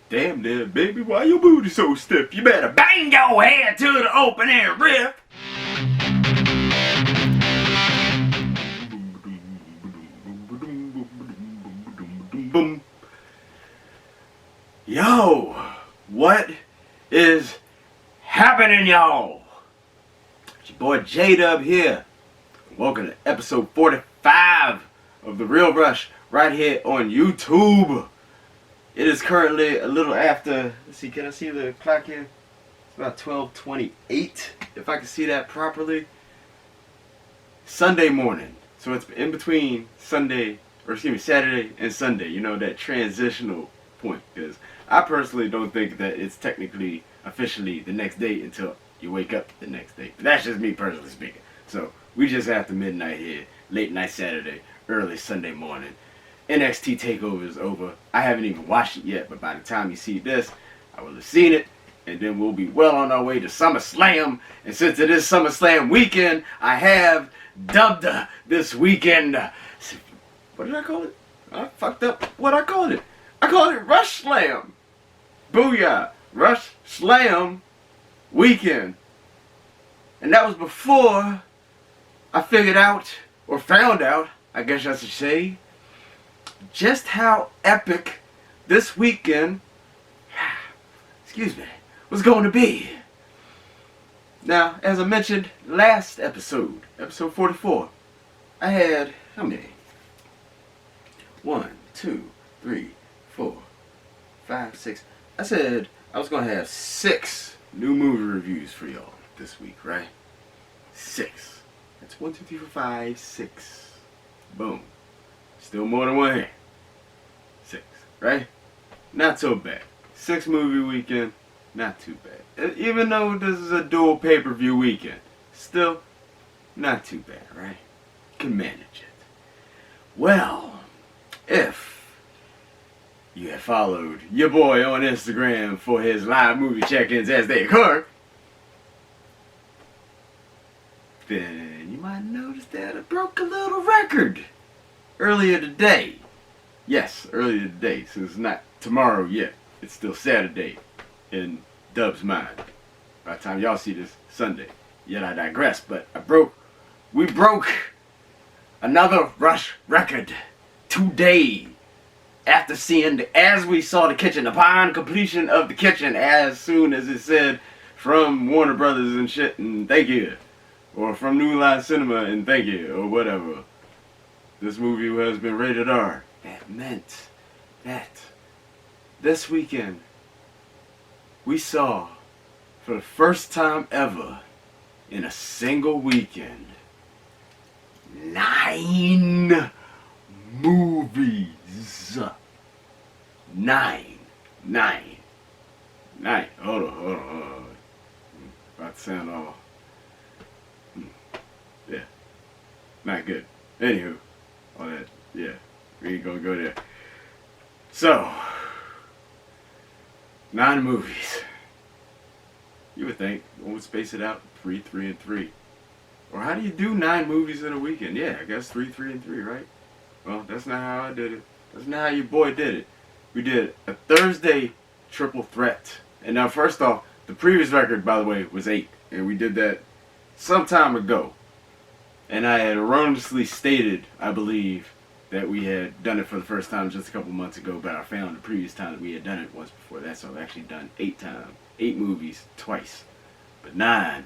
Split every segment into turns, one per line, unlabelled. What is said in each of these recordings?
Damn there, baby, why your booty so stiff? You better bang your head to the open air riff. Yo, what is happening, y'all? It's your boy J-Dub here. Welcome to episode 45 of The Real Rush right here on YouTube. It is currently a little after, let's see, can I see the clock here? It's about 12:28, if I can see that properly. Sunday morning. So it's in between Saturday and Sunday. You know, that transitional point. Because I personally don't think that it's technically, officially the next day until you wake up the next day. But that's just me personally speaking. So we just after midnight here, late night Saturday, early Sunday morning. NXT TakeOver is over. I haven't even watched it yet, but by the time you see this, I will have seen it, and then we'll be well on our way to SummerSlam. And since it is SummerSlam weekend, I have dubbed this weekend. What did I call it? I fucked up what I called it. I called it RushSlam. Booyah! RushSlam weekend. And that was before I figured out, or found out, I guess I should say, just how epic this weekend, was going to be. Now, as I mentioned last episode, episode 44, I had, how many? 1, 2, 3, 4, 5, 6. I said I was going to have 6 new movie reviews for y'all this week, right? 6. That's 1, 2, 3, 4, 5, 6. Boom. Still more than one here. 6, right? Not so bad. 6 movie weekend, not too bad. Even though this is a dual pay-per-view weekend, still not too bad, right? Can manage it. Well, if you have followed your boy on Instagram for his live movie check-ins as they occur, then you might notice that I broke a little record earlier today. Yes, earlier today, so it's not tomorrow yet. It's still Saturday in Dub's mind. By the time y'all see this, Sunday. Yet I digress, but we broke another Rush record today. After seeing, as we saw the kitchen, upon completion of the kitchen, as soon as it said from Warner Brothers and shit, and thank you. Or from New Line Cinema, and thank you, or whatever. This movie has been rated R. That meant that this weekend we saw, for the first time ever in a single weekend, 9 movies. 9. Hold on. About to sound all... Yeah. Not good. Anywho. All that, yeah. We ain't gonna go there. So, 9 movies. You would think one would space it out 3, 3, and 3. Or how do you do 9 movies in a weekend? Yeah, I guess 3, 3, and 3, right? Well, that's not how I did it. That's not how your boy did it. We did a Thursday triple threat. And now, first off, the previous record, by the way, was 8. And we did that some time ago. And I had erroneously stated, I believe, that we had done it for the first time just a couple months ago, but I found the previous time that we had done it once before that, so I've actually done 8 times. 8 movies twice. But 9,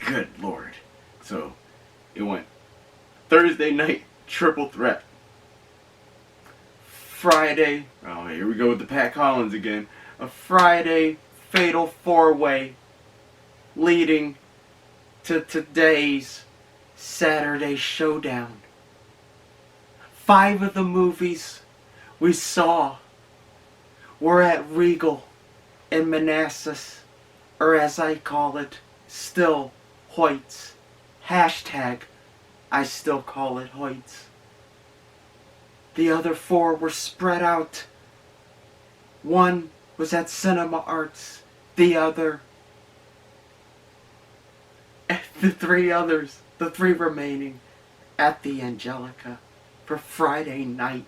good lord. So, it went Thursday night triple threat. Friday, oh here we go with the Pat Collins again. A Friday fatal 4-way leading to today's Saturday showdown. 5 of the movies we saw were at Regal in Manassas, or as I call it, still Hoyts. Hashtag, I still call it Hoyts. The other 4 were spread out. 1 was at Cinema Arts. The other, the 3 others, the 3 remaining, at the Angelica for Friday night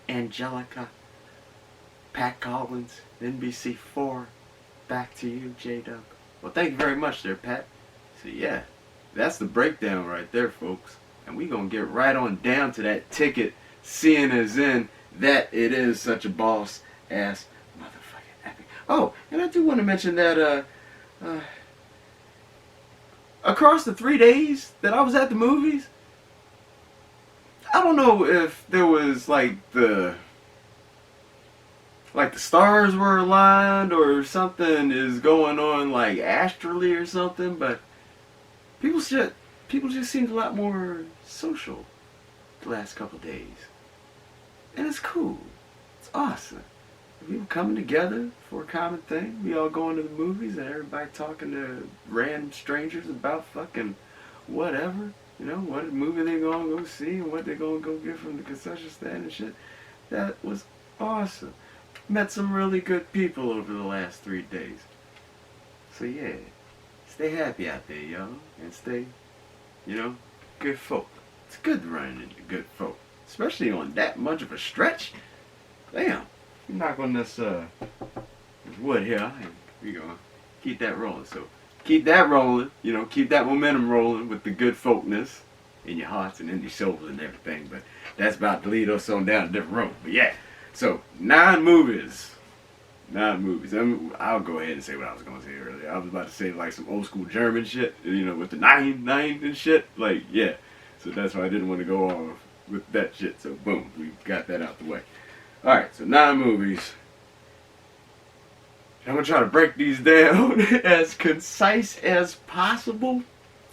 Angelica. Pat Collins, NBC4. Back to you, J-Dub. Well, thank you very much there, Pat. So yeah, that's the breakdown right there, folks. And we gonna get right on down to that ticket, seeing as in that it is such a boss ass motherfucking epic. Oh, and I do want to mention that across the 3 days that I was at the movies, I don't know if there was like the stars were aligned or something is going on like astrally or something, but people just seemed a lot more social the last couple days. And it's cool. It's awesome. People coming together for a common thing. We all going to the movies and everybody talking to random strangers about fucking whatever. You know, what movie they gonna go see and what they gonna go get from the concession stand and shit. That was awesome. Met some really good people over the last 3 days. So yeah, stay happy out there, y'all. And stay, good folk. It's good running into good folk. Especially on that much of a stretch. Damn. You knock on this wood here and we gonna keep that rolling. So keep that rolling, keep that momentum rolling with the good folkness in your hearts and in your souls and everything. But that's about to lead us on down a different road. But yeah, so 9 movies. 9 movies. I'll go ahead and say what I was gonna say earlier. I was about to say like some old school German shit, with the nine and shit. Like, yeah. So that's why I didn't want to go off with that shit. So boom, we got that out the way. Alright, so 9 movies. I'm going to try to break these down as concise as possible.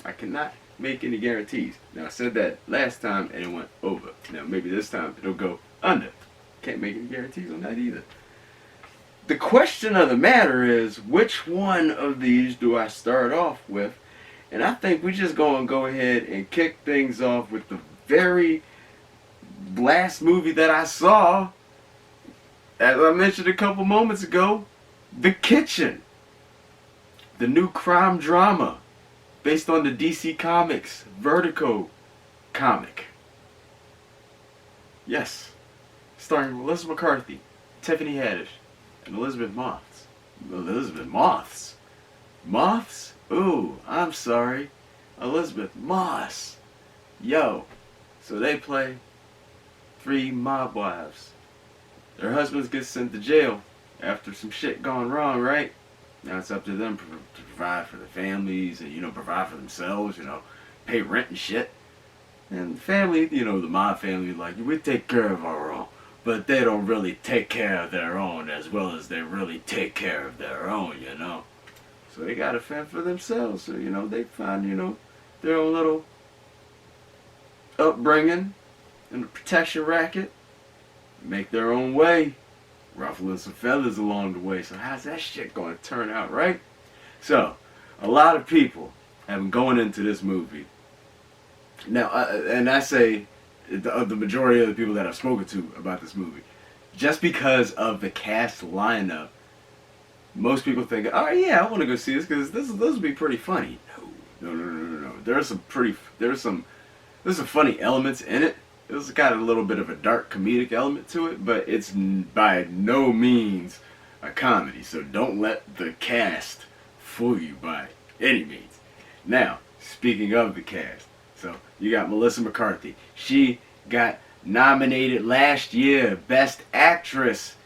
I cannot make any guarantees. Now, I said that last time and it went over. Now, maybe this time it'll go under. Can't make any guarantees on that either. The question of the matter is, which one of these do I start off with? And I think we're just going to go ahead and kick things off with the very last movie that I saw. As I mentioned a couple moments ago, The Kitchen. The new crime drama based on the DC Comics Vertigo comic. Yes. Starring Melissa McCarthy, Tiffany Haddish, and Elizabeth Moss. Elizabeth Moss? Moths? Ooh, I'm sorry. Elizabeth Moss. Yo. So they play 3 mob wives. Their husbands get sent to jail after some shit gone wrong, right? Now it's up to them to provide for the families and, provide for themselves, pay rent and shit. And the family, the mob family, like, we take care of our own. But they don't really take care of their own as well as they really take care of their own, So they gotta fend for themselves. So, they find, their own little upbringing and a protection racket. Make their own way, ruffling some feathers along the way. So how's that shit going to turn out, right? So, a lot of people have been going into this movie. Now, and I say the majority of the people that I've spoken to about this movie, just because of the cast lineup, most people think, oh yeah, I want to go see this because this will be pretty funny. No. There's some funny elements in it. It's got a little bit of a dark comedic element to it, but it's by no means a comedy. So don't let the cast fool you by any means. Now, speaking of the cast, so you got Melissa McCarthy. She got nominated last year Best Actress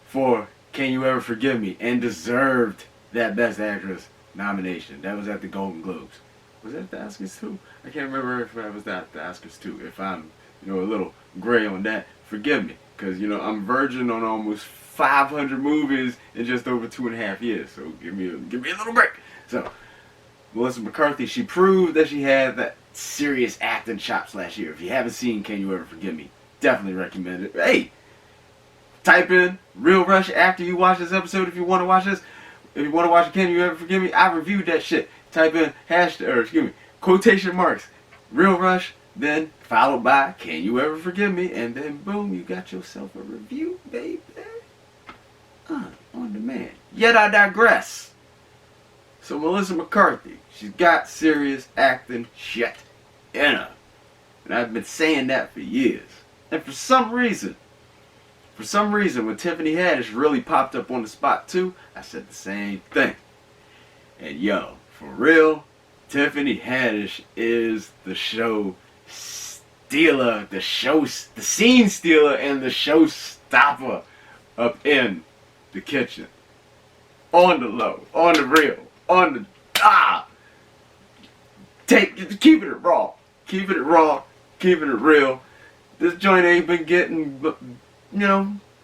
for Can You Ever Forgive Me, and deserved that Best Actress nomination. That was at the Golden Globes. Was that the Oscars too? I can't remember if that was at the Oscars too. If I'm, a little gray on that, forgive me. Because, I'm virgin on almost 500 movies in just over 2.5 years. So give me a little break. So, Melissa McCarthy, she proved that she had that serious acting chops last year. If you haven't seen Can You Ever Forgive Me, definitely recommend it. Hey, type in Real Rush after you watch this episode if you want to watch this. If you want to watch Can You Ever Forgive Me, I reviewed that shit. Type in quotation marks, Real Rush, then followed by Can You Ever Forgive Me, and then boom, you got yourself a review, baby. On demand. Yet I digress. So Melissa McCarthy, she's got serious acting shit in her. And I've been saying that for years. And for some reason, For some reason, when Tiffany Haddish really popped up on the spot too, I said the same thing. And yo, for real, Tiffany Haddish is the show stealer, the scene stealer, and the show stopper up in the kitchen. On the low, on the real, on the keeping it raw, keeping it raw, keeping it real. This joint ain't been getting,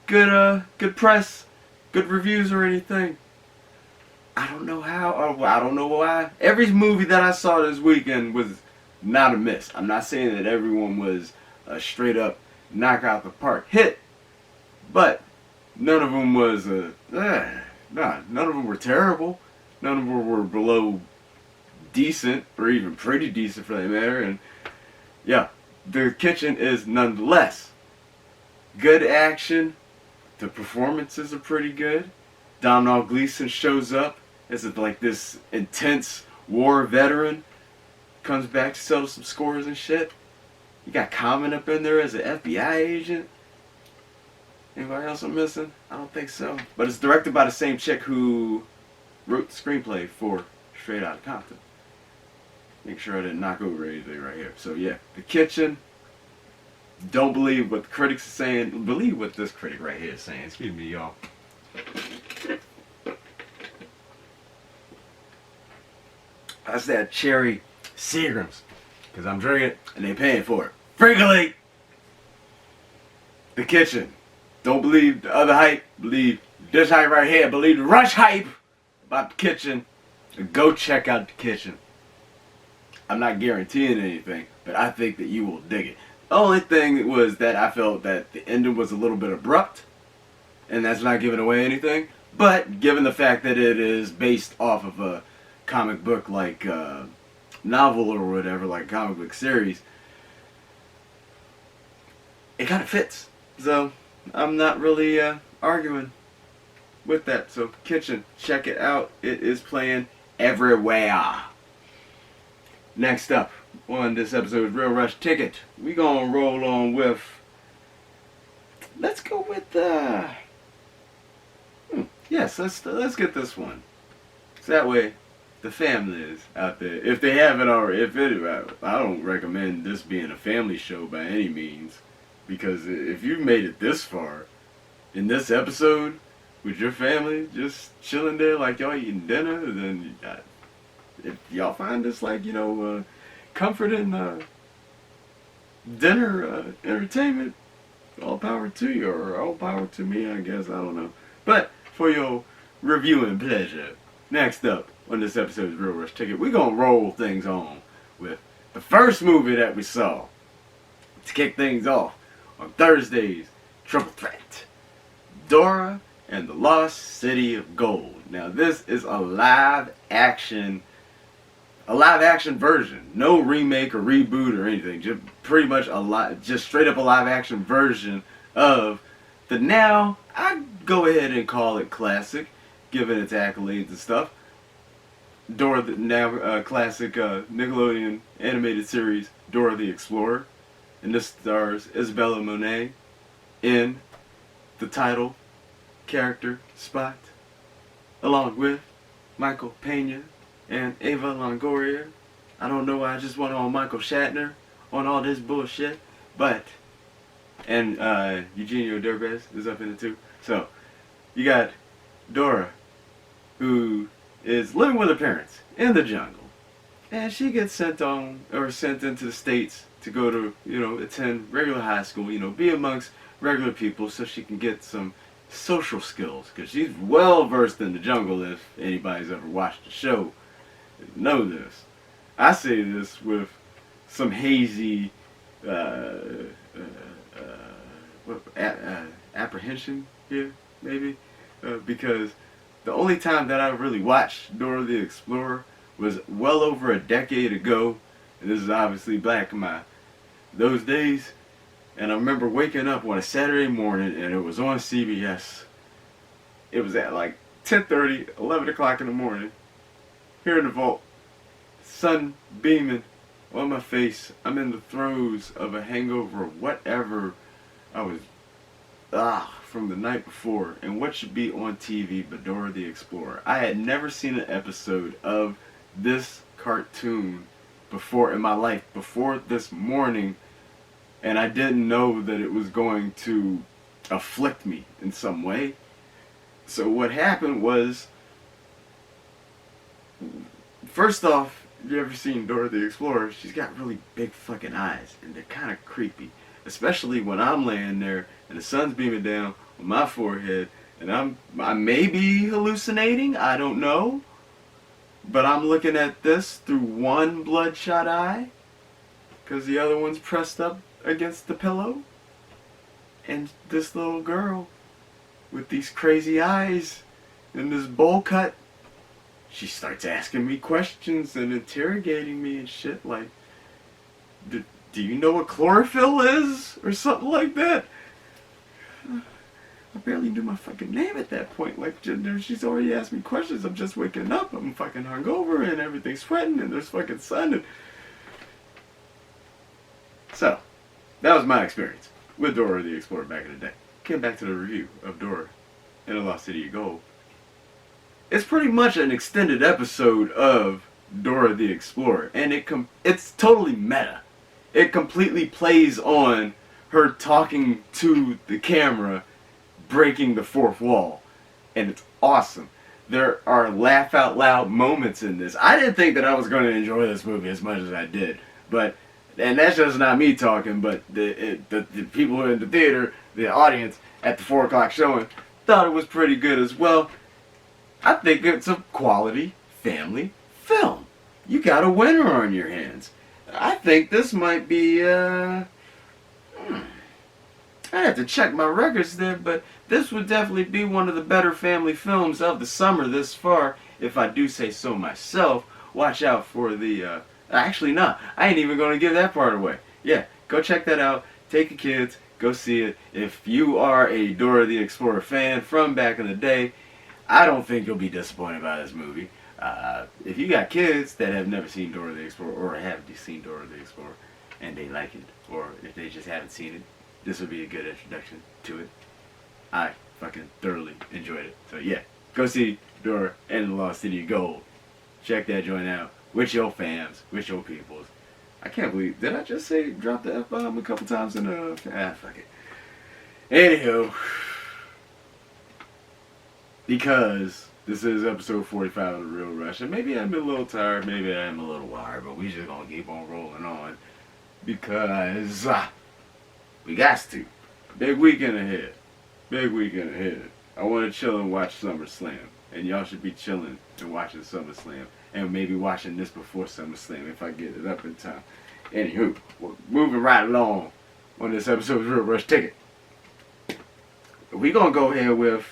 good press, good reviews or anything. I don't know how, or I don't know why. Every movie that I saw this weekend was not a miss. I'm not saying that everyone was a straight up knock out the park hit, but none of them was none of them were terrible. None of them were below decent, or even pretty decent for that matter. And yeah, the kitchen is nonetheless good action. The performances are pretty good. Domhnall Gleeson shows up as like this intense war veteran, comes back to settle some scores and shit. You got Common up in there as an FBI agent. Anybody else I'm missing? I don't think so. But it's directed by the same chick who wrote the screenplay for Straight Outta Compton. Make sure I didn't knock over anything right here. So yeah, The Kitchen. Don't believe what the critics are saying. Believe what this critic right here is saying. Excuse me, y'all. That's that cherry Seagrams. Because I'm drinking it and they paying for it. Freakily! The Kitchen. Don't believe the other hype. Believe this hype right here. Believe the Rush hype about The Kitchen. Go check out The Kitchen. I'm not guaranteeing anything, but I think that you will dig it. The only thing was that I felt that the ending was a little bit abrupt, and that's not giving away anything. But given the fact that it is based off of a comic book like novel or whatever, like comic book series, it kind of fits. So I'm not really arguing with that. So Kitchen, check it out. It is playing everywhere. Next up on this episode of Real Rush Ticket, we gonna roll on with, let's go with yes, let's get this one. So that way the family is out there, if they haven't already. I don't recommend this being a family show by any means, because if you made it this far in this episode with your family just chilling there like y'all eating dinner, then if y'all find this like, comforting dinner entertainment, all power to you, or all power to me, I guess. I don't know. But for your reviewing pleasure, next up on this episode of Real Rush Ticket, we're going to roll things on with the first movie that we saw to kick things off on Thursday's Triple Threat, Dora and the Lost City of Gold. Now this is a live action version, no remake or reboot or anything, just pretty much just straight up a live action version of the, now I'd go ahead and call it classic, given its accolades and stuff, Dora the now classic Nickelodeon animated series Dora the Explorer, and this stars Isabella Monet in the title character spot, along with Michael Pena and Ava Longoria. I don't know why I just went on Michael Shatner on all this bullshit, but, and Eugenio Derbez is up in it too. So you got Dora, who is living with her parents in the jungle, and she gets sent into the States to go to, attend regular high school, be amongst regular people so she can get some social skills, because she's well versed in the jungle. If anybody's ever watched the show, know this. I say this with some hazy apprehension here, maybe, because the only time that I really watched Dora the Explorer was well over a decade ago, and this is obviously back in those days. And I remember waking up on a Saturday morning, and it was on CBS. It was at like 10:30, 11 o'clock in the morning, here in the vault, sun beaming on my face. I'm in the throes of a hangover or whatever I was from the night before, and what should be on TV but Dora the Explorer. I had never seen an episode of this cartoon before in my life, before this morning, and I didn't know that it was going to afflict me in some way. So what happened was, first off, you ever seen Dora the Explorer? She's got really big fucking eyes, and they're kind of creepy. Especially when I'm laying there, and the sun's beaming down on my forehead, and I may be hallucinating, I don't know. But I'm looking at this through one bloodshot eye, because the other one's pressed up against the pillow. And this little girl, with these crazy eyes, and this bowl cut, she starts asking me questions and interrogating me and shit like, do you know what chlorophyll is? Or something like that. I barely knew my fucking name at that point. Like, she's already asked me questions. I'm just waking up. I'm fucking hungover and everything's sweating and there's fucking sun. And... So, that was my experience with Dora the Explorer back in the day. Came back to the review of Dora and the Lost City of Gold. It's pretty much an extended episode of Dora the Explorer. And it's totally meta. It completely plays on her talking to the camera, breaking the fourth wall. And it's awesome. There are laugh out loud moments in this. I didn't think that I was going to enjoy this movie as much as I did. And that's just not me talking, but the people in the theater, the audience at the 4 o'clock showing, thought it was pretty good as well. I think it's a quality family film. You got a winner on your hands. I think this might be, I have to check my records there, but this would definitely be one of the better family films of the summer this far, if I do say so myself. Watch out for the, actually not. I ain't even going to give that part away. Yeah, go check that out. Take your kids, go see it. If you are a Dora the Explorer fan from back in the day, I don't think you'll be disappointed by this movie. If you got kids that have never seen Dora the Explorer, or have seen Dora the Explorer, and they like it, or if they just haven't seen it, this would be a good introduction to it. I fucking thoroughly enjoyed it. So yeah, go see Dora and the Lost City of Gold. Check that joint out with your fams, with your peoples. I can't believe, did I just say drop the F-bomb a couple times in a... fuck it. Anywho, because this is episode 45 of The Real Rush, and maybe I'm a little tired, maybe I'm a little wired, but we just gonna keep on rolling on, because we got to. Big weekend ahead. Big weekend ahead. I want to chill and watch SummerSlam, and y'all should be chilling and watching SummerSlam, and maybe watching this before SummerSlam if I get it up in time. Anywho, we're moving right along on this episode of Real Rush Ticket. We're gonna go ahead with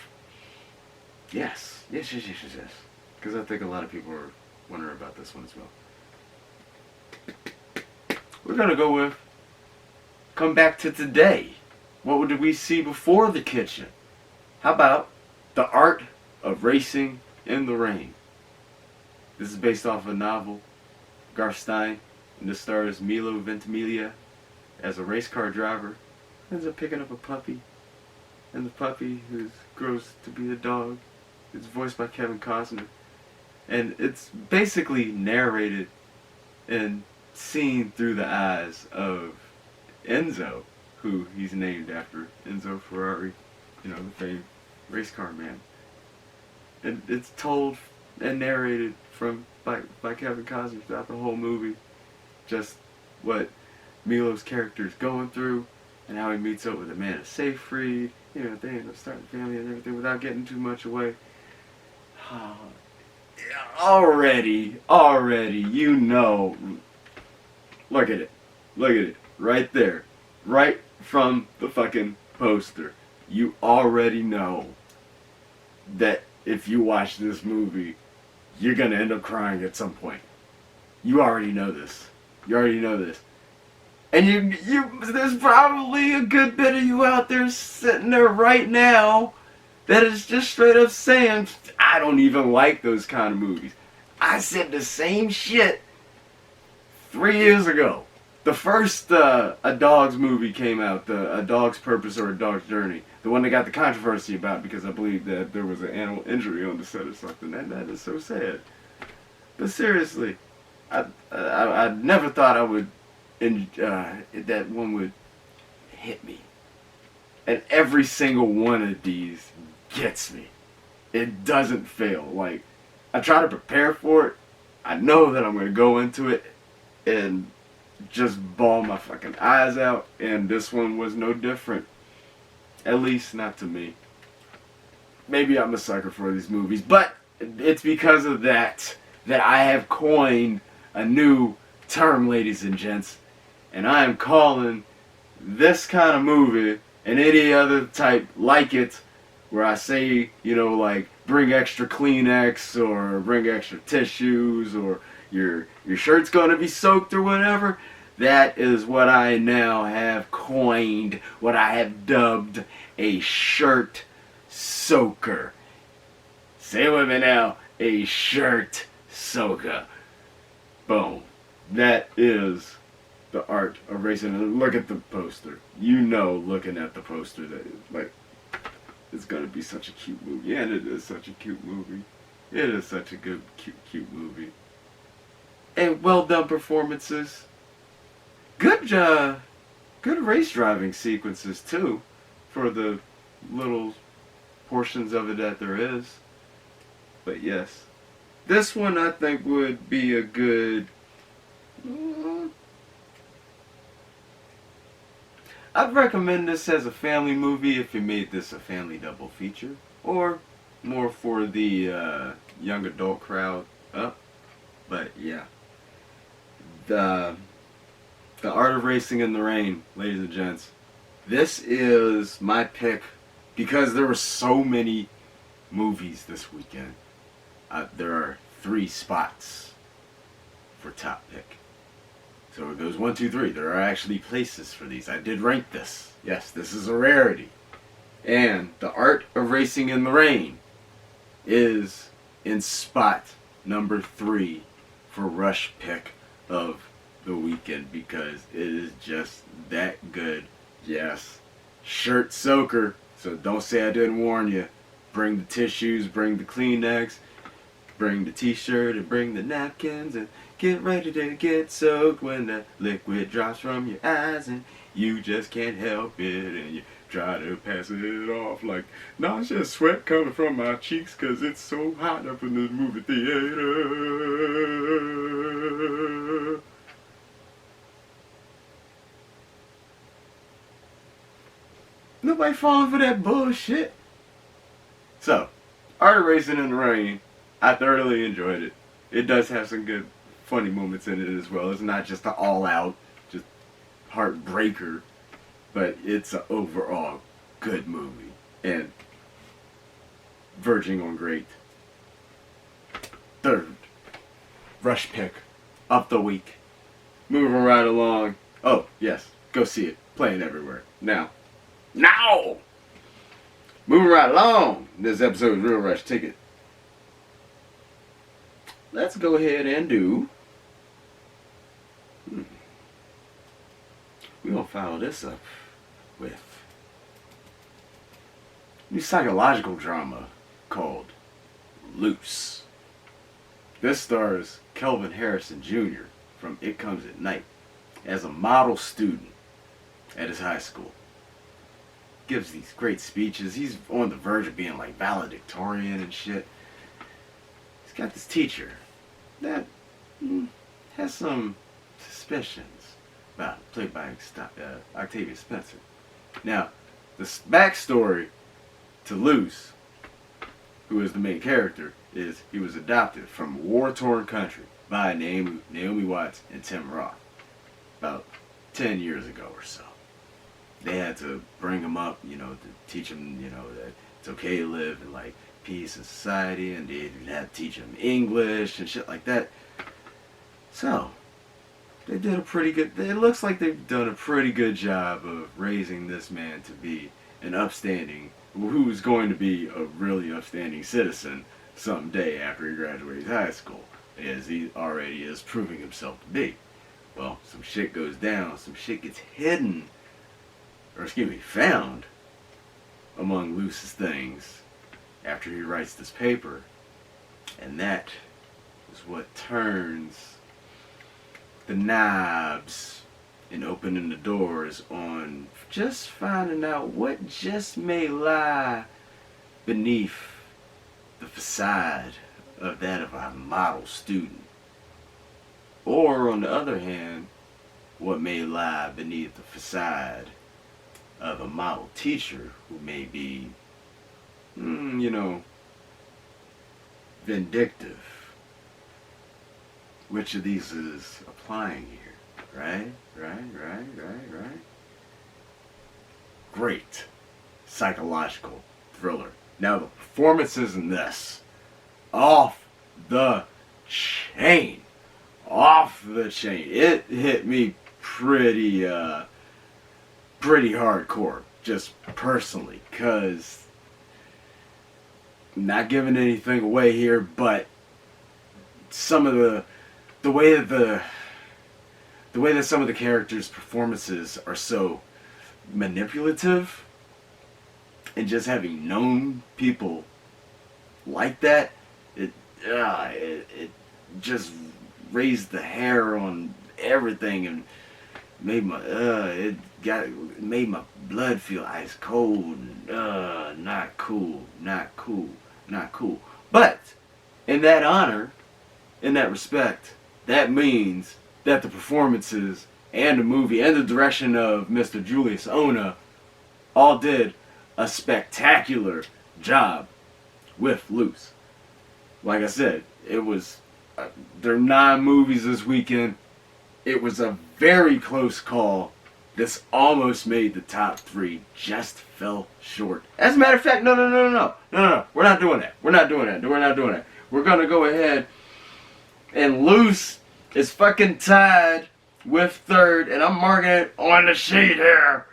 Yes. Because I think a lot of people are wondering about this one as well. We're going to go with Come Back to Today. What did we see before the kitchen? How about The Art of Racing in the Rain? This is based off a novel, Garth Stein, and this stars Milo Ventimiglia as a race car driver. Ends up picking up a puppy, and the puppy who grows to be a dog. It's voiced by Kevin Costner. And it's basically narrated and seen through the eyes of Enzo, who he's named after, Enzo Ferrari, the famed race car man. And it's told and narrated by Kevin Costner throughout the whole movie. Just what Milo's character is going through, and how he meets up with Amanda Seyfried. They end up starting a family and everything without getting too much away. Already, look at it, right there, right from the fucking poster. You already know that if you watch this movie, you're gonna end up crying at some point. You already know this. And there's probably a good bit of you out there sitting there right now that is just straight up saying, I don't even like those kind of movies. I said the same shit 3 years ago. The first A Dog's movie came out, A Dog's Purpose or A Dog's Journey. The one that got the controversy about because I believe that there was an animal injury on the set or something. That is so sad. But seriously, I never thought I would, that one would hit me. And every single one of these gets me. It doesn't fail. Like, I try to prepare for it. I know that I'm going to go into it and just bawl my fucking eyes out, and this one was no different. At least not to me. Maybe I'm a sucker for these movies, but it's because of that I have coined a new term, ladies and gents, and I am calling this kind of movie and any other type like it, where I say, you know, like, bring extra Kleenex or bring extra tissues or your shirt's gonna be soaked or whatever. That is what I now have coined, what I have dubbed a shirt soaker. Say it with me now, a shirt soaker. Boom. That is the art of racing. And look at the poster. You know, looking at the poster, that like, it's gonna be such a cute movie. And it is such a cute movie. It is such a good, cute movie. And well done performances. Good race driving sequences too, for the little portions of it that there is. But yes, this one I think would be a good. I'd recommend this as a family movie if you made this a family double feature, or more for the young adult crowd up. But yeah, the Art of Racing in the Rain, ladies and gents. This is my pick because there were so many movies this weekend. There are 3 spots for top pick. So it goes 1, 2, 3. There are actually places for these. I did rank this. Yes, this is a rarity. And The Art of Racing in the Rain is in spot number 3 for rush pick of the weekend because it is just that good. Yes, shirt soaker. So don't say I didn't warn you. Bring the tissues, bring the Kleenex, bring the t-shirt, and bring the napkins, and get ready to get soaked when the liquid drops from your eyes and you just can't help it, and you try to pass it off like nauseous sweat coming from my cheeks because it's so hot up in this movie theater. Nobody falling for that bullshit. So, Art of Racing in the Rain, I thoroughly enjoyed it. It does have some good, funny moments in it as well. It's not just an all-out, just heartbreaker, but it's an overall good movie and verging on great. Third rush pick of the week. Moving right along. Oh yes, go see it. Playing everywhere now. Moving right along. This episode of Real Rush Ticket. Let's go ahead and do. We're gonna follow this up with a new psychological drama called Luce. This stars Kelvin Harrison Jr. from It Comes at Night as a model student at his high school. Gives these great speeches. He's on the verge of being like valedictorian and shit. He's got this teacher that has some suspicions about, played by Octavia Spencer. Now, the backstory to Luce, who is the main character, is he was adopted from a war-torn country by Naomi Watts and Tim Roth about 10 years ago or so. They had to bring him up, you know, to teach him, you know, that it's okay to live in like peace and society, and they had to teach him English and shit like that. So they did a pretty good. It looks like they've done a pretty good job of raising this man to be an upstanding, who's going to be a really upstanding citizen someday after he graduates high school, as he already is proving himself to be. Well, some shit goes down, some shit gets hidden, or excuse me, found among Luce's things after he writes this paper. And that is what turns the knobs and opening the doors on just finding out what just may lie beneath the facade of that of a model student. Or, on the other hand, what may lie beneath the facade of a model teacher who may be, vindictive. Which of these is applying here? Right? Great psychological thriller. Now the performances in this, off the chain. Off the chain. It hit me pretty hardcore, just personally, cause not giving anything away here, but some of the way that some of the characters' performances are so manipulative, and just having known people like that, it just raised the hair on everything and made my made my blood feel ice cold and not cool. But in that honor, in that respect, that means that the performances and the movie and the direction of Mr. Julius Ona all did a spectacular job with Luce. Like I said, it was there are 9 movies this weekend. It was a very close call. This almost made the top 3, just fell short. As a matter of fact, no. We're not doing that. We're not doing that. We're gonna go ahead and Luce is fucking tied with third, and I'm marking it on the sheet here.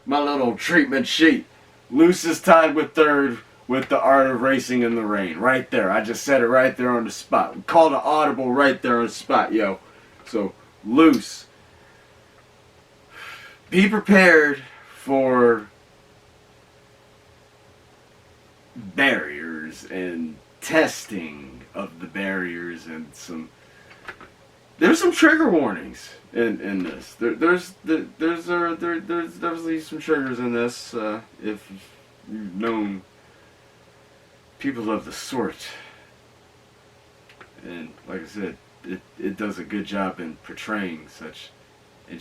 My little treatment sheet. Luce is tied with third with The Art of Racing in the Rain. Right there. I just said it right there on the spot. We called an audible right there on the spot, yo. So, Luce. Be prepared for barriers and testing of the barriers and there's some trigger warnings in this. There's definitely some triggers in this if you've known people of the sort. And like I said, it does a good job in portraying such, and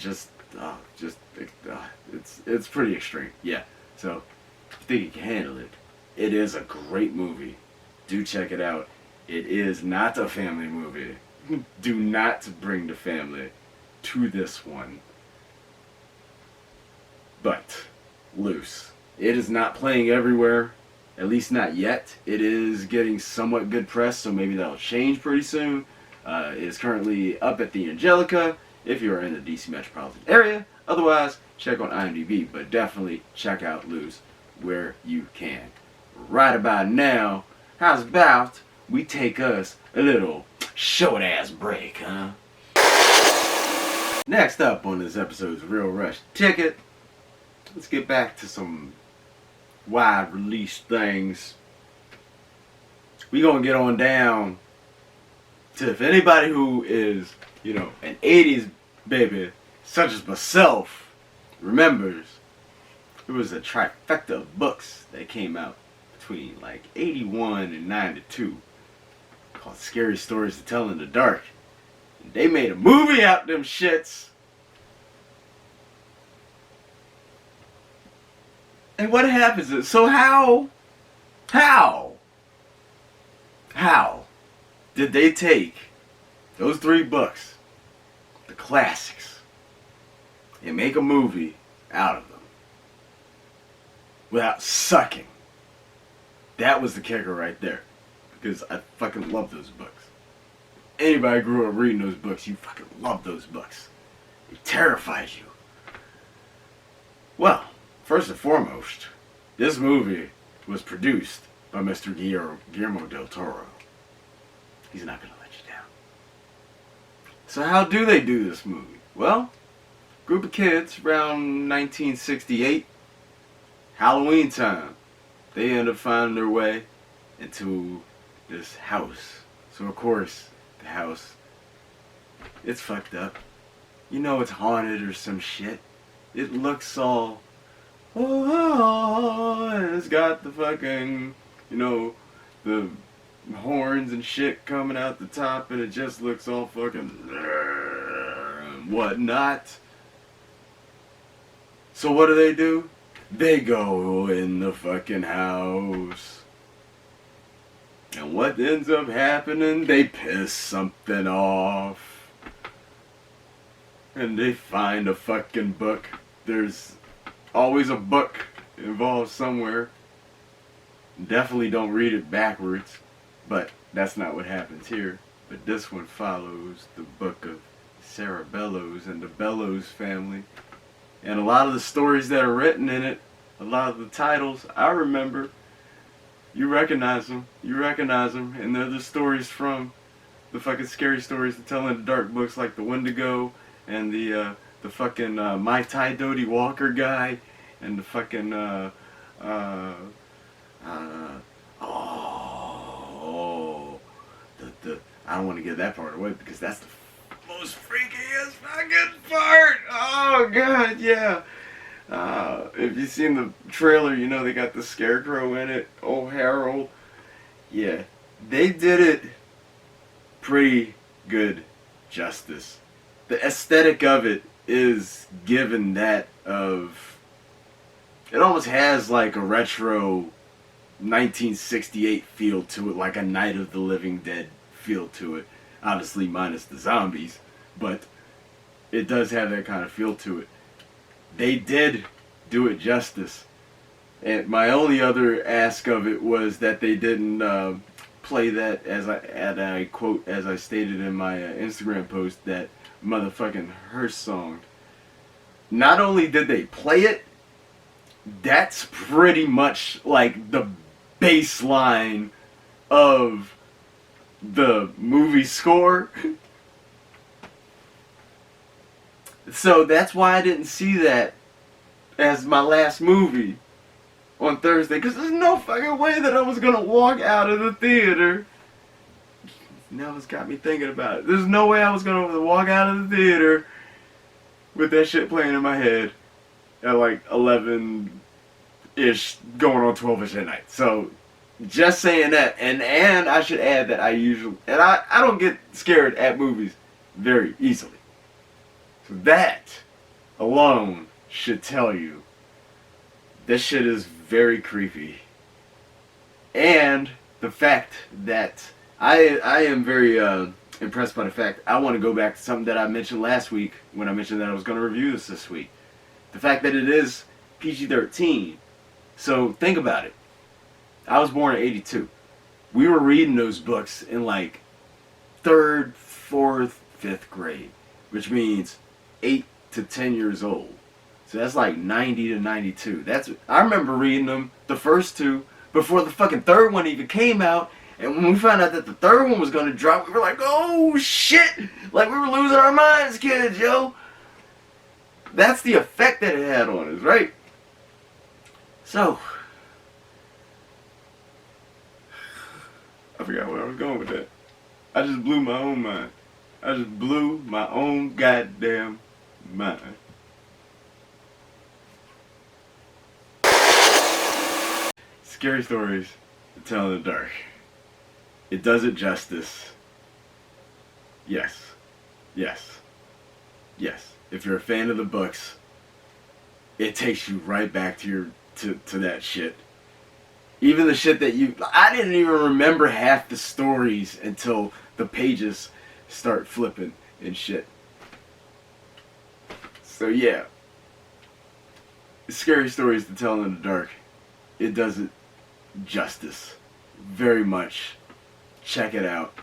it's pretty extreme. Yeah. So if you think you can handle it, it is a great movie. Do check it out. It is not a family movie. Do not bring the family to this one. But Luce. It is not playing everywhere. At least not yet. It is getting somewhat good press, so maybe that'll change pretty soon. It is currently up at the Angelica if you are in the DC metropolitan area. Otherwise, check on IMDb, but definitely check out Luce where you can. Right about now, how's about we take us a little short-ass break, huh? Next up on this episode's Real Rush Ticket, let's get back to some wide release things. We gonna get on down to, if anybody who is, an 80s baby, such as myself, remembers, there was a trifecta of books that came out between like 81 and 92 called Scary Stories to Tell in the Dark. And they made a movie out of them shits. And what happens is, so how did they take those 3 books, the classics, and make a movie out of them without sucking? That was the kicker right there. Because I fucking love those books. Anybody who grew up reading those books, you fucking love those books. They terrified you. Well, first and foremost, this movie was produced by Mr. Guillermo del Toro. He's not going to let you down. So how do they do this movie? Well, group of kids around 1968, Halloween time, they end up finding their way into this house. So of course, the house, it's fucked up. You know it's haunted or some shit. It looks all, oh, and it's got the fucking, you know, the horns and shit coming out the top, and it just looks all fucking whatnot. So what do? They go in the fucking house. And what ends up happening? They piss something off. And they find a fucking book. There's always a book involved somewhere. Definitely don't read it backwards. But that's not what happens here. But this one follows the book of Sarah Bellows and the Bellows family. And a lot of the stories that are written in it, a lot of the titles, I remember. You recognize them. And they're the stories from the fucking scary stories to tell in the dark books, like the Wendigo and the fucking Mai Tai Dodie Walker guy and the fucking I don't want to give that part away because that's the most freakiest fucking part. Oh god, yeah. If you've seen the trailer, you know they got the scarecrow in it. Oh, Harold. Yeah, they did it pretty good justice. The aesthetic of it is given that of, it almost has like a retro 1968 feel to it, like a Night of the Living Dead feel to it. Obviously minus the zombies, but it does have that kind of feel to it. They did do it justice. And my only other ask of it was that they didn't play that, as I quote, as I stated in my Instagram post, that motherfucking Hearst song. Not only did they play it, that's pretty much like the baseline of the movie score. So that's why I didn't see that as my last movie on Thursday, because there's no fucking way that I was gonna walk out of the theater. Now it's got me thinking about it. There's no way I was gonna walk out of the theater with that shit playing in my head at like 11-ish, going on 12-ish at night. So just saying that, and I should add that I don't get scared at movies very easily. So that alone should tell you this shit is very creepy. And the fact that I am very impressed by the fact, I want to go back to something that I mentioned last week when I mentioned that I was going to review this week. The fact that it is PG-13. So think about it. I was born in 82. We were reading those books in like 3rd, 4th, 5th grade, which means 8 to 10 years old. So that's like 90 to 92. I remember reading them, the first two, before the fucking third one even came out. And when we found out that the third one was going to drop, we were like, oh shit! Like we were losing our minds, kids, yo! That's the effect that it had on us, right? So, I forgot where I was going with that. I just blew my own mind. I just blew my own goddamn mind. Scary stories to tell in the dark. It does it justice. Yes. Yes. Yes. If you're a fan of the books, it takes you right back to that shit. Even the shit that I didn't even remember half the stories until the pages start flipping and shit. So yeah. Scary stories to tell in the dark. It does it justice. Very much. Check it out.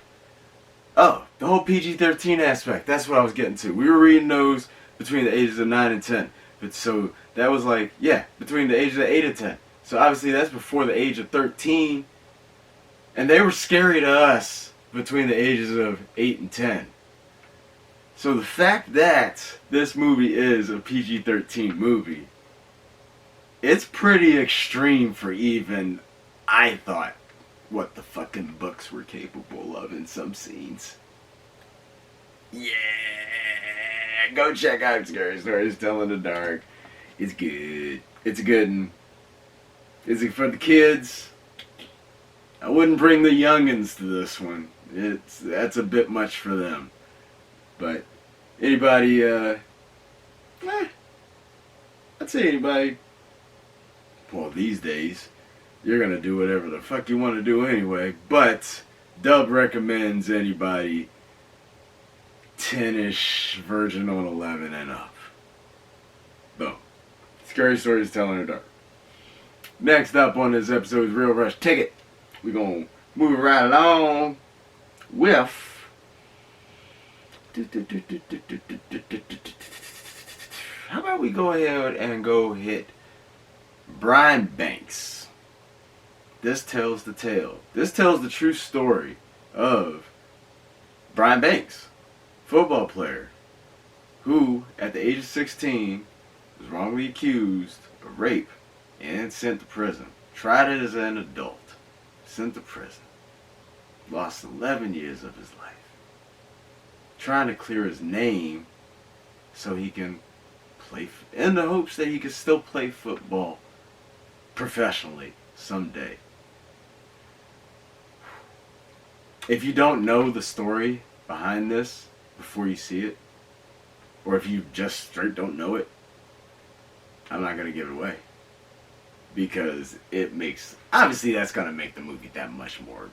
Oh, the whole PG-13 aspect. That's what I was getting to. We were reading those between the ages of 9 and 10. But so that was like, yeah, between the ages of 8 and 10. So obviously that's before the age of 13. And they were scary to us between the ages of 8 and 10. So the fact that this movie is a PG-13 movie, it's pretty extreme for even, I thought, what the fucking books were capable of in some scenes. Yeah, go check out Scary Stories Tell in the Dark. It's good. It's a good one. Is it for the kids? I wouldn't bring the youngins to this one. That's a bit much for them. But anybody, I'd say anybody, well, these days, you're gonna do whatever the fuck you want to do anyway. But Dub recommends anybody 10-ish, virgin on 11 and up. Boom. Scary Stories Telling in the Dark. Next up on this episode is Real Rush Ticket. We're gonna move right along with how about we go ahead and go hit Brian Banks. This tells the tale. This tells the true story of Brian Banks, football player, who at the age of 16 was wrongly accused of rape and sent to prison. Tried it as an adult. Sent to prison. Lost 11 years of his life. Trying to clear his name so he can play, in the hopes that he can still play football professionally someday. If you don't know the story behind this before you see it, or if you just straight don't know it, I'm not going to give it away. Because it makes, obviously that's going to make the movie that much more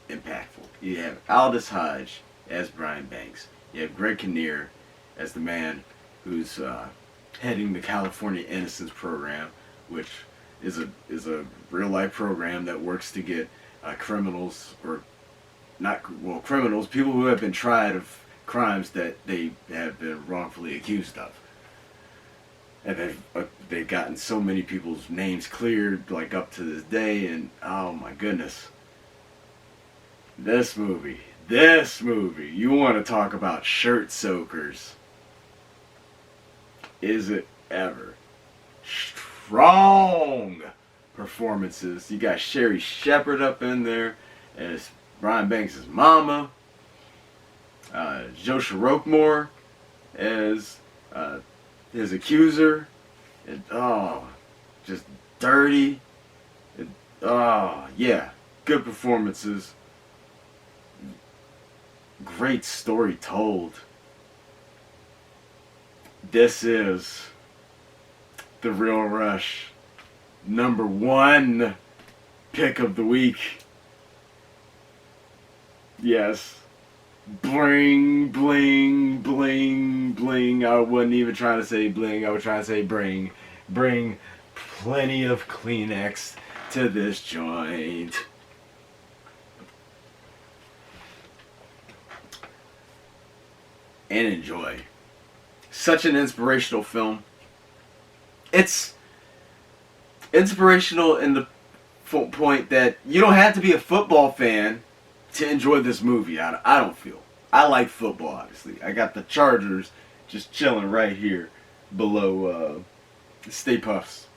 impactful. You have Aldous Hodge as Brian Banks. You have Greg Kinnear as the man who's heading the California Innocence Program, which is a real life program that works to get criminals, or not, well, criminals, people who have been tried of crimes that they have been wrongfully accused of. And they've gotten so many people's names cleared, like up to this day, and oh my goodness. This movie, you want to talk about shirt soakers. Is it ever? Strong performances. You got Sherry Shepherd up in there as Brian Banks' mama. Joe Shirokmore as his accuser. And just dirty. And, yeah, good performances. Great story told. This is the Real Rush #1 pick of the week. Yes. Bling, bling, bling, bling. I wasn't even trying to say bling. I was trying to say bring. Bring plenty of Kleenex to this joint. And enjoy. Such an inspirational film. It's inspirational in the point that you don't have to be a football fan to enjoy this movie. I don't feel. I like football, obviously. I got the Chargers just chilling right here below Stay Puft's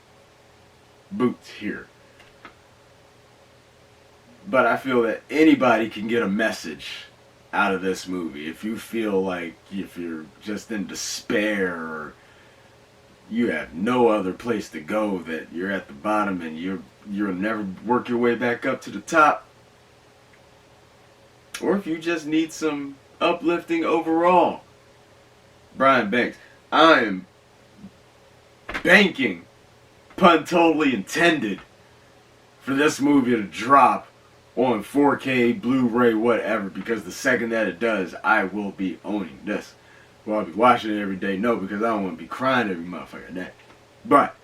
boots here. But I feel that anybody can get a message out of this movie. If you feel like, if you're just in despair, or you have no other place to go, that you're at the bottom and you'll never work your way back up to the top, or if you just need some uplifting overall, Brian Banks. I am banking, pun totally intended, for this movie to drop on 4K, Blu-ray, whatever, because the second that it does, I will be owning this. Well, I'll be watching it every day, no, because I don't want to be crying every motherfucking day. But,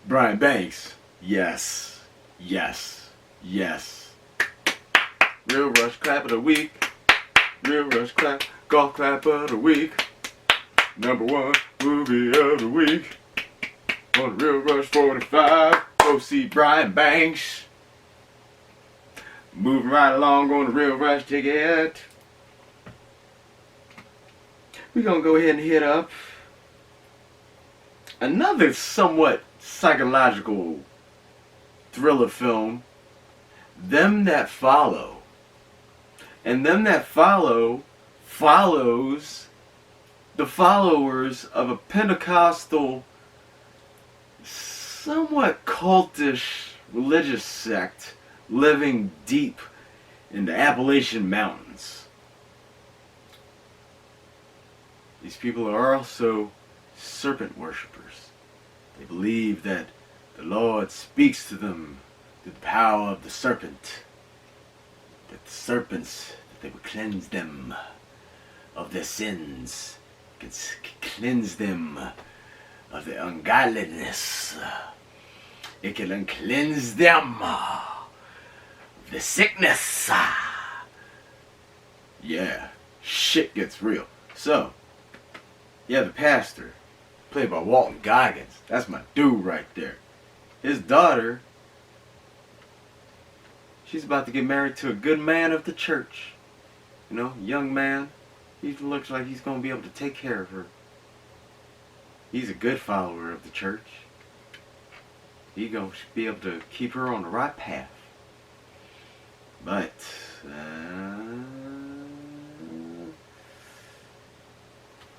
Brian Banks, yes, yes, yes. Real Rush Clap of the Week. Real Rush Clap, Golf Clap of the Week. #1 movie of the week. On Real Rush 45, go see Brian Banks. Moving right along on the Real Rush Ticket. we're going to go ahead and hit up another somewhat psychological thriller film, Them That Follow. And Them That Follow follows the followers of a Pentecostal, somewhat cultish religious sect living deep in the Appalachian Mountains. These people are also serpent worshippers. They believe that the Lord speaks to them through the power of the serpent. That the serpents, that they would cleanse them of their sins. Cleanse them of their ungodliness. It can cleanse them of the sickness. Yeah, shit gets real. So, yeah, the pastor, played by Walton Goggins. That's my dude right there. His daughter, she's about to get married to a good man of the church. You know, young man. He looks like he's going to be able to take care of her. He's a good follower of the church. He's going to be able to keep her on the right path. But,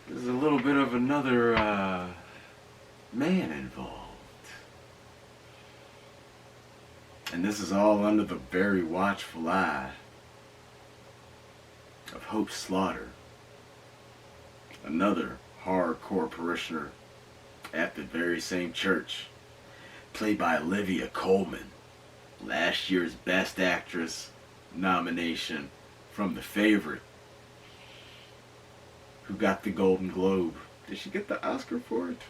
there's a little bit of another man involved. And this is all under the very watchful eye of Hope Slaughter, another hardcore parishioner at the very same church, played by Olivia Colman, last year's Best Actress nomination from The Favorite, who got the Golden Globe. Did she get the Oscar for it?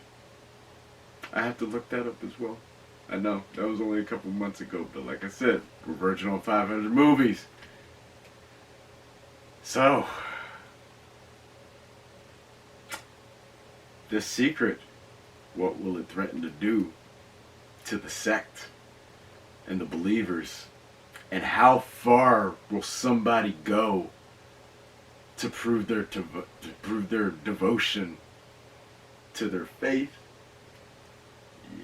I have to look that up as well. I know, that was only a couple months ago, but like I said, we're verging on 500 movies. So, this secret, what will it threaten to do to the sect and the believers? And how far will somebody go to prove their devotion to their faith?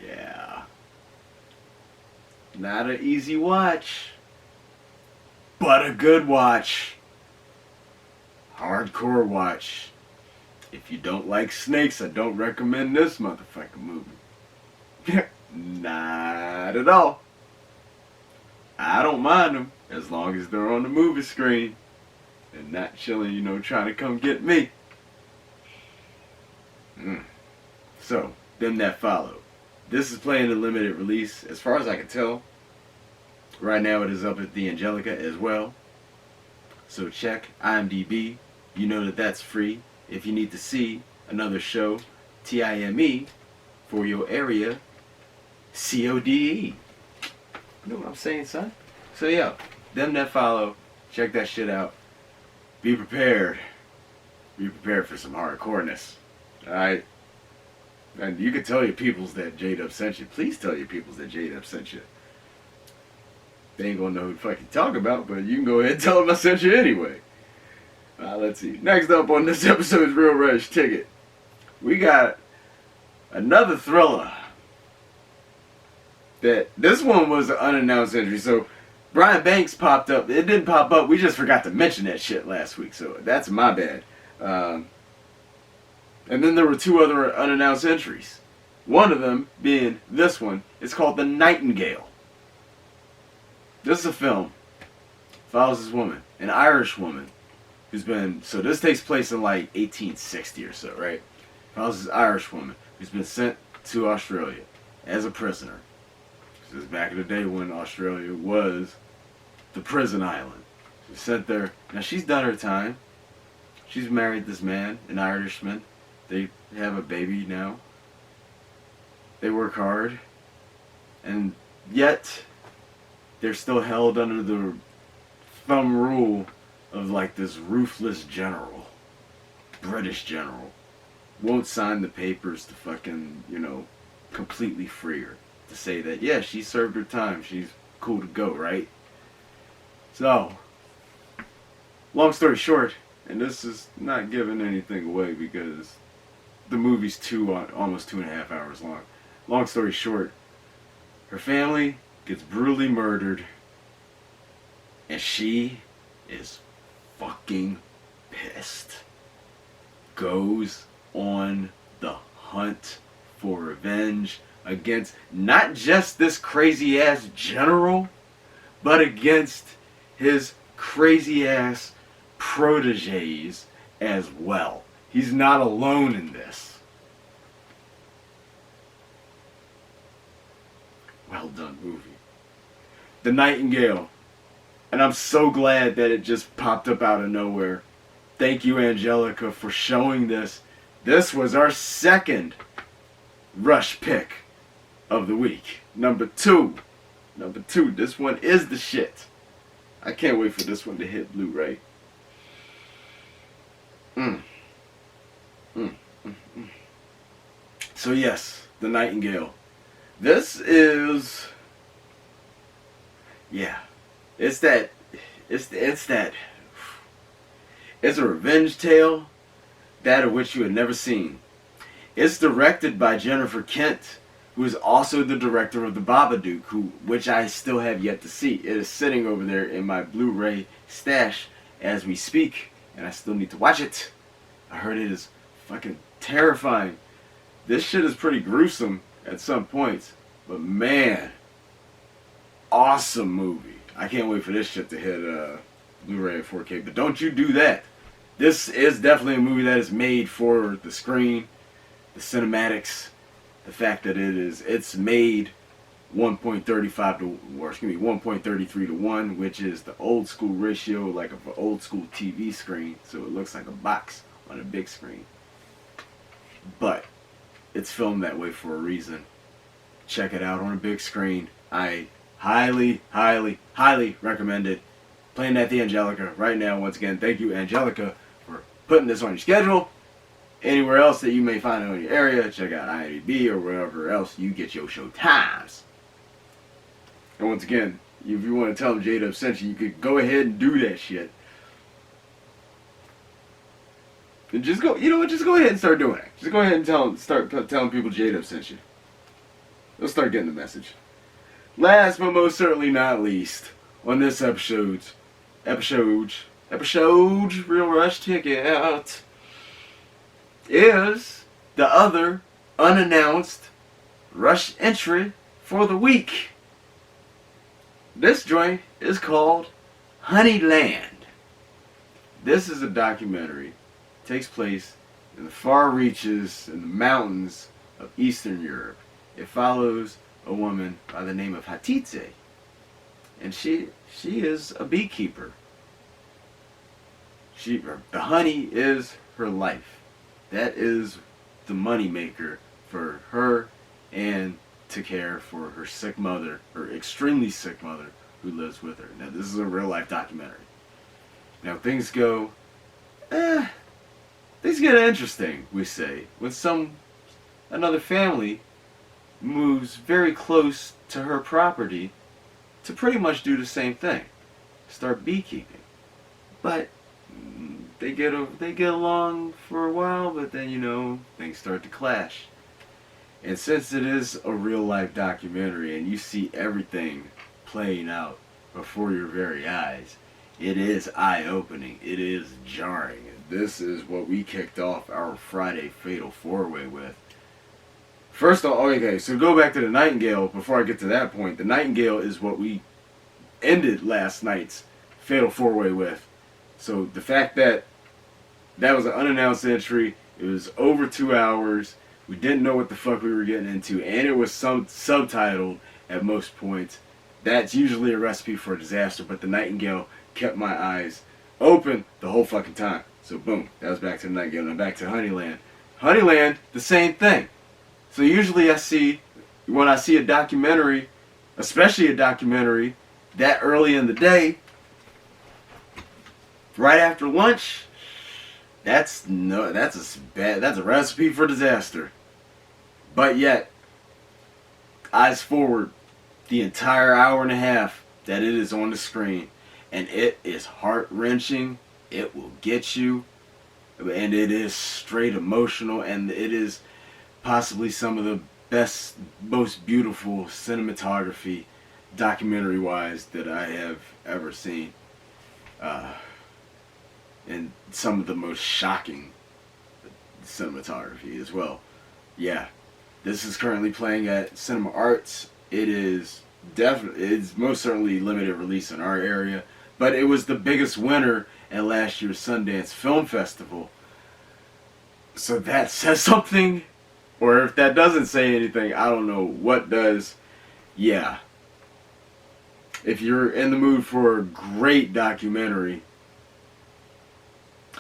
Yeah. Not an easy watch, but a good watch. Hardcore watch. If you don't like snakes, I don't recommend this motherfucking movie. Not at all. I don't mind them as long as they're on the movie screen and not chilling, you know, trying to come get me. So, Them That Follow. This is playing a limited release. As far as I can tell, right now it is up at the Angelica as well. So check IMDb. You know that that's free. If you need to see another show, TIME, for your area, CODE. You know what I'm saying, son? So yeah, Them That Follow. Check that shit out. Be prepared. Be prepared for some hardcoreness. Alright? And you can tell your peoples that J-Dub sent you. Please tell your peoples that J-Dub sent you. They ain't gonna know who the fuck you talk about, but you can go ahead and tell them I sent you anyway. Let's see. Next up on this episode's Real Rush Ticket, we got another thriller. This one was an unannounced entry, so Brian Banks popped up. It didn't pop up. We just forgot to mention that shit last week, so that's my bad. And then there were two other unannounced entries. One of them being this one. It's called The Nightingale. This is a film. Follows this woman, an Irish woman, who's been, so this takes place in like 1860 or so, right? Follows this Irish woman who's been sent to Australia as a prisoner. This is back in the day when Australia was the prison island. She's sent there. Now she's done her time. She's married this man, an Irishman. They have a baby now. They work hard. And yet, they're still held under the thumb rule of like this ruthless general. British general. Won't sign the papers to fucking, you know, completely free her. To say that, yeah, she served her time. She's cool to go, right? So, long story short, and this is not giving anything away because the movie's almost 2.5 hours long. Long story short, her family gets brutally murdered, and she is fucking pissed. Goes on the hunt for revenge against not just this crazy ass general, but against his crazy ass proteges as well. He's not alone in this. Well done movie. The Nightingale. And I'm so glad that it just popped up out of nowhere. Thank you, Angelica, for showing this. This was our second Rush pick of the week. Number two. This one is the shit. I can't wait for this one to hit Blu-ray. So yes, The Nightingale. This is, yeah, it's a revenge tale, that of which you had never seen. It's directed by Jennifer Kent, who is also the director of The Babadook, which I still have yet to see. It is sitting over there in my Blu-ray stash as we speak, and I still need to watch it. I heard it is fucking terrifying. This shit is pretty gruesome at some points, but man, awesome movie. I can't wait for this shit to hit Blu-ray and 4K, but don't you do that. This is definitely a movie that is made for the screen, the cinematics, the fact that it's made 1.35 to, or excuse me, 1.33 to 1, which is the old school ratio, like an old school TV screen, so it looks like a box on a big screen. But it's filmed that way for a reason. Check it out on a big screen. I highly, highly, highly recommend it. Playing at the Angelica right now. Once again, thank you, Angelica, for putting this on your schedule. Anywhere else that you may find it in your area, check out IMDb or wherever else you get your show times. And once again, if you want to tell them J-Dub sent you could go ahead and do that shit. And just go, just go ahead and start doing it. Just go ahead and start telling people J-Dub sent you. They'll start getting the message. Last but most certainly not least, on this episode, Real Rush Ticket, is the other unannounced Rush entry for the week. This joint is called Honeyland. This is a documentary. It takes place in the far reaches in the mountains of Eastern Europe. It follows a woman by the name of Hatice, and she is a beekeeper. The honey is her life. That is the money maker for her and to care for her sick mother, her extremely sick mother who lives with her. Now this is a real life documentary. Now things get interesting, we say, when another family moves very close to her property to pretty much do the same thing, start beekeeping. But they get along for a while, but then things start to clash. And since it is a real life documentary and you see everything playing out before your very eyes, it is eye-opening. It is jarring. This is what we kicked off our Friday Fatal 4-Way with. First off, okay, so go back to the Nightingale before I get to that point. The Nightingale is what we ended last night's Fatal 4-Way with. So the fact that was an unannounced entry, it was over 2 hours, we didn't know what the fuck we were getting into, and it was subtitled at most points. That's usually a recipe for a disaster, but the Nightingale kept my eyes open the whole fucking time. So boom, that was back to the Nightingale. Now back to Honeyland. Honeyland, the same thing. So usually when I see a documentary, especially a documentary that early in the day, right after lunch, that's a recipe for disaster. But yet, eyes forward the entire hour and a half that it is on the screen, and it is heart-wrenching it will get you, and it is straight emotional, and it is possibly some of the best, most beautiful cinematography, documentary-wise, that I have ever seen. And some of the most shocking cinematography as well. Yeah, this is currently playing at Cinema Arts. It is definitely, it's most certainly limited release in our area, but it was the biggest winner at last year's Sundance Film Festival. So that says something, or if that doesn't say anything, I don't know what does. Yeah, if you're in the mood for a great documentary,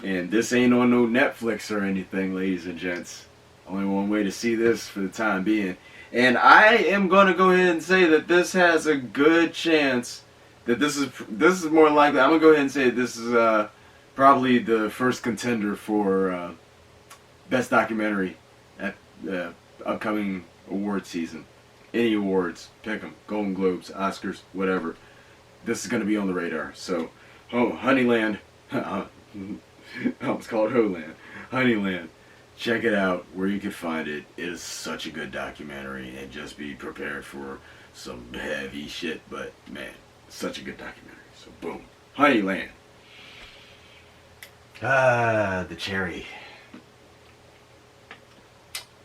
and this ain't on no Netflix or anything, ladies and gents. Only one way to see this for the time being. And I am going to go ahead and say that this has a good chance that this is more likely. I'm going to go ahead and say this is probably the first contender for Best Documentary at the upcoming award season. Any awards, pick them. Golden Globes, Oscars, whatever. This is going to be on the radar. So, Honeyland. I almost called Holand. Honeyland. Check it out where you can find it. It is such a good documentary, and just be prepared for some heavy shit, but man, such a good documentary. So boom. Honeyland. The cherry.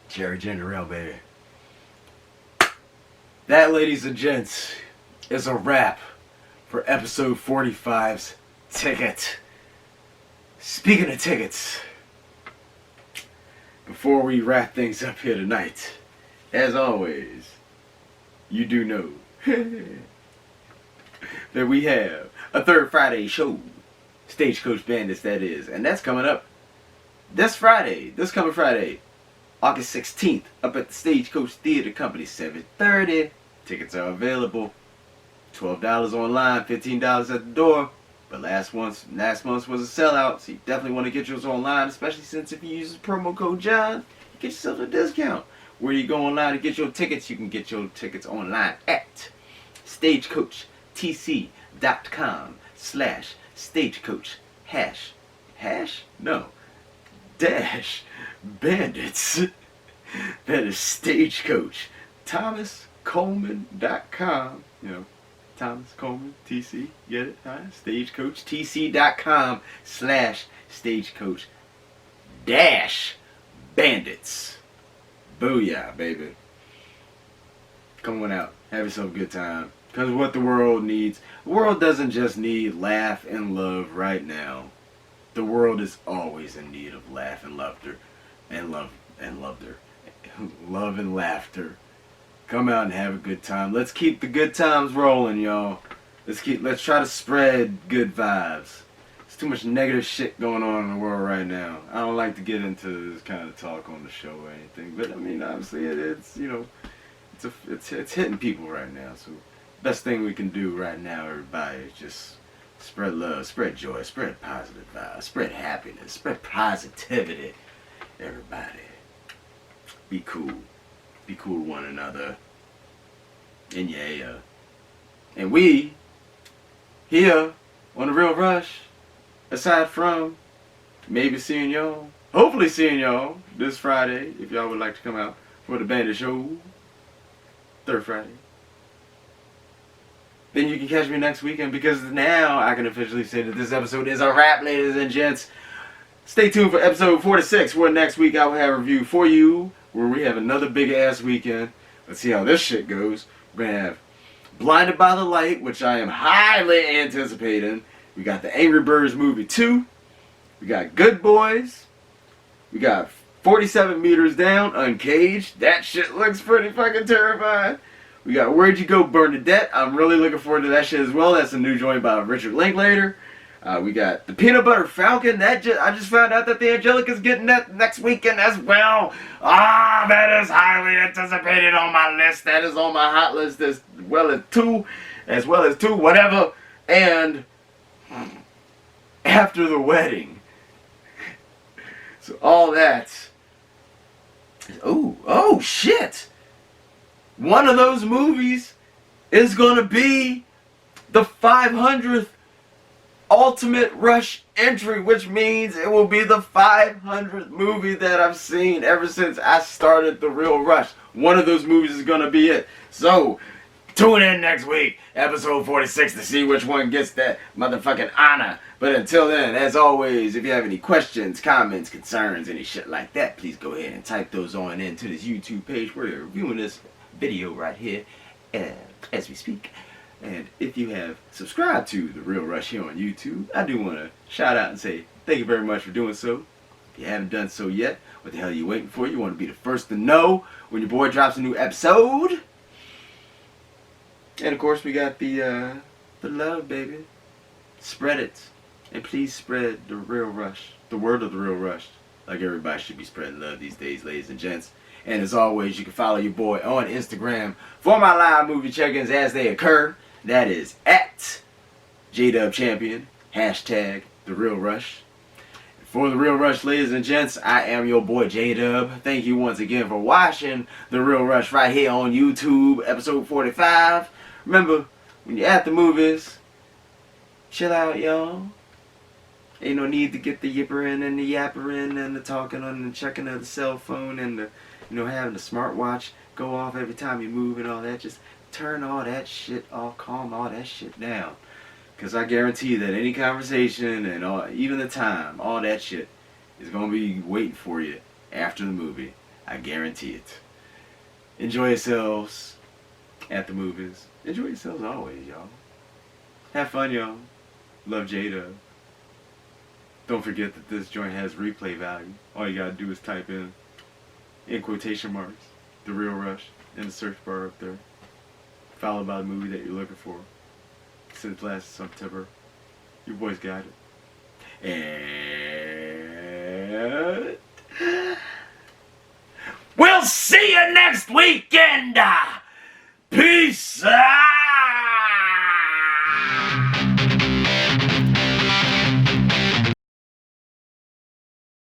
Cherry ginger ale, baby. That, ladies and gents, is a wrap for episode 45's Ticket. Speaking of tickets, before we wrap things up here tonight, as always, you do know that we have a third Friday show, Stagecoach Bandits, that is, and that's coming up this coming Friday, August 16th, up at the Stagecoach Theater Company, 7:30. Tickets are available, $12 online, $15 at the door. But last month's was a sellout, so you definitely want to get yours online, especially since if you use the promo code John, you get yourself a discount. Where you go online to get your tickets, you can get your tickets online at stagecoachtc.com/stagecoach bandits. That is Stagecoach. ThomasColeman.com, Thomas Coleman, TC, get it? StagecoachTC.com/stagecoach-bandits. Booyah, baby. Come on out. Have yourself a good time. Because what the world needs, the world doesn't just need laugh and love right now. The world is always in need of laugh and laughter. Love and laughter. Come out and have a good time. Let's keep the good times rolling, y'all. Let's try to spread good vibes. There's too much negative shit going on in the world right now. I don't like to get into this kind of talk on the show or anything, but I mean, obviously it's hitting people right now. So best thing we can do right now, everybody, is just spread love, spread joy, spread positive vibes, spread happiness, spread positivity. Everybody, be cool. Be cool to one another. And yeah. And we, here on The Real Rush, aside from maybe seeing y'all, hopefully seeing y'all this Friday, if y'all would like to come out for the Bandit Show, third Friday, then you can catch me next weekend, because now I can officially say that this episode is a wrap, ladies and gents. Stay tuned for episode 46, where next week I will have a review for you, where we have another big ass weekend. Let's see how this shit goes. We're going to have Blinded by the Light, which I am highly anticipating. We got the Angry Birds movie 2. We got Good Boys. We got 47 Meters Down, Uncaged. That shit looks pretty fucking terrifying. We got Where'd You Go, Bernadette. I'm really looking forward to that shit as well. That's a new joint by Richard Linklater. We got the Peanut Butter Falcon. I just found out that the Angelica's getting that next weekend as well. That is highly anticipated on my list. That is on my hot list as well as two, whatever. And After the Wedding. So all that. Oh shit. One of those movies is gonna be the 500th ultimate rush entry, which means it will be the 500th movie that I've seen ever since I started The Real Rush. One of those movies is gonna be it. So, tune in next week, episode 46, to see which one gets that motherfucking honor. But until then, as always, if you have any questions, comments, concerns, any shit like that, please go ahead and type those on into this YouTube page where you're viewing this video right here as we speak. And if you have subscribed to The Real Rush here on YouTube, I do want to shout out and say thank you very much for doing so. If you haven't done so yet, what the hell are you waiting for? You want to be the first to know when your boy drops a new episode. And of course we got the love, baby. Spread it. And please spread The Real Rush. The word of The Real Rush. Like everybody should be spreading love these days, ladies and gents. And as always, you can follow your boy on Instagram for my live movie check-ins as they occur. That is at JDubChampion, hashtag The Real Rush. For The Real Rush, ladies and gents, I am your boy JDub. Thank you once again for watching The Real Rush right here on YouTube, episode 45. Remember, when you're at the movies, chill out, y'all. Ain't no need to get the yipper in and the yapper in and the talking on and checking of the cell phone and the, having the smartwatch go off every time you move and all that. Just turn all that shit off, calm all that shit down. Because I guarantee that any conversation and even the time, all that shit is going to be waiting for you after the movie. I guarantee it. Enjoy yourselves at the movies. Enjoy yourselves always, y'all. Have fun, y'all. Love Jada. Don't forget that this joint has replay value. All you gotta do is type in quotation marks, The Real Rush, in the search bar up there. Followed by the movie that you're looking for. Since last September. Your boys got it. And we'll see you next weekend! Peace out!